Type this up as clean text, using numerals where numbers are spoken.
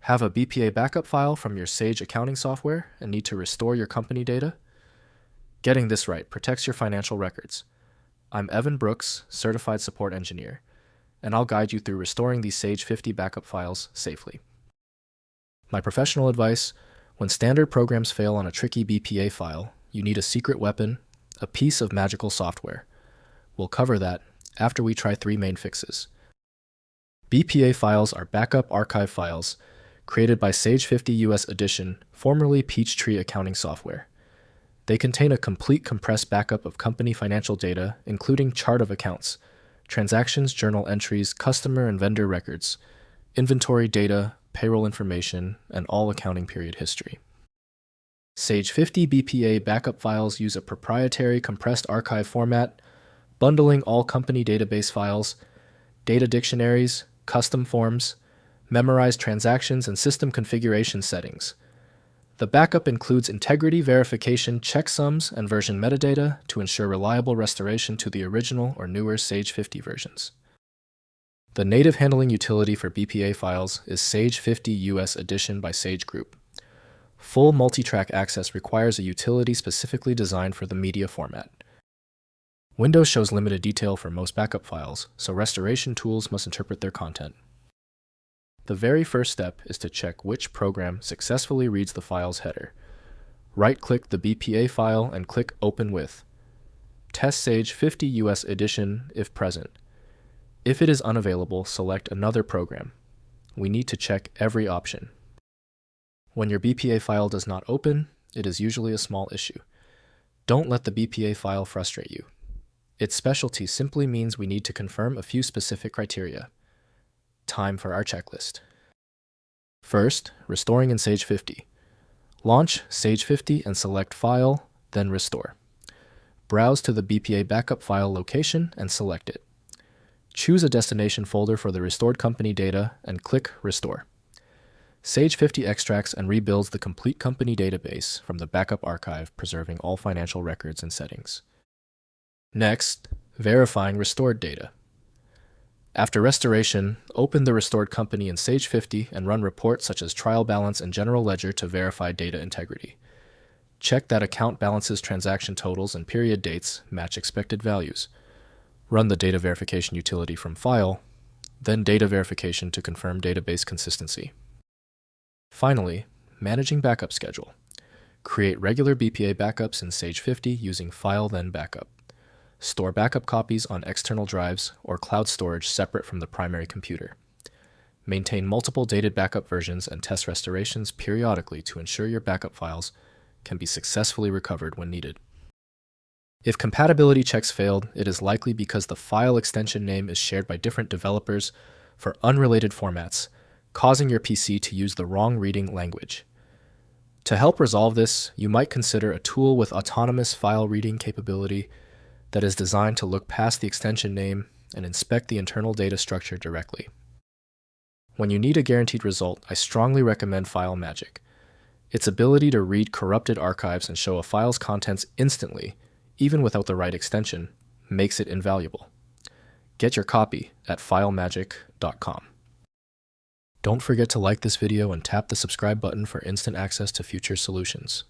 Have a BPA backup file from your Sage accounting software and need to restore your company data? Getting this right protects your financial records. I'm Evan Brooks, Certified Support Engineer, and I'll guide you through restoring these Sage 50 backup files safely. My professional advice: when standard programs fail on a tricky BPA file, you need a secret weapon, a piece of magical software. We'll cover that after we try 3 main fixes. BPA files are backup archive files created by Sage 50 US Edition, formerly Peachtree accounting software. They contain a complete compressed backup of company financial data, including chart of accounts, transactions, journal entries, customer and vendor records, inventory data, payroll information, and all accounting period history. Sage 50 BPA backup files use a proprietary compressed archive format, bundling all company database files, data dictionaries, custom forms, memorized transactions, and system configuration settings. The backup includes integrity verification, checksums, and version metadata to ensure reliable restoration to the original or newer Sage 50 versions. The native handling utility for BPA files is Sage 50 US Edition by Sage Group. Full multi-track access requires a utility specifically designed for the media format. Windows shows limited detail for most backup files, so restoration tools must interpret their content. The very first step is to check which program successfully reads the file's header. Right-click the BPA file and click Open With. Test Sage 50 US Edition if present. If it is unavailable, select another program. We need to check every option. When your BPA file does not open, it is usually a small issue. Don't let the BPA file frustrate you. Its specialty simply means we need to confirm a few specific criteria. Time for our checklist. First, restoring in Sage 50. Launch Sage 50 and select File, then Restore. Browse to the BPA backup file location and select it. Choose a destination folder for the restored company data and click Restore. Sage 50 extracts and rebuilds the complete company database from the backup archive, preserving all financial records and settings. Next, verifying restored data. After restoration, open the restored company in Sage 50 and run reports such as trial balance and general ledger to verify data integrity. Check that account balances, transaction totals, and period dates match expected values. Run the data verification utility from File, then data verification to confirm database consistency. Finally, managing backup schedule. Create regular BPA backups in Sage 50 using File then Backup. Store backup copies on external drives or cloud storage separate from the primary computer. Maintain multiple dated backup versions and test restorations periodically to ensure your backup files can be successfully recovered when needed. If compatibility checks failed, it is likely because the file extension name is shared by different developers for unrelated formats, causing your PC to use the wrong reading language. To help resolve this, you might consider a tool with autonomous file reading capability that is designed to look past the extension name and inspect the internal data structure directly. When you need a guaranteed result, I strongly recommend File Magic. Its ability to read corrupted archives and show a file's contents instantly, even without the right extension, makes it invaluable. Get your copy at filemagic.com. Don't forget to like this video and tap the subscribe button for instant access to future solutions.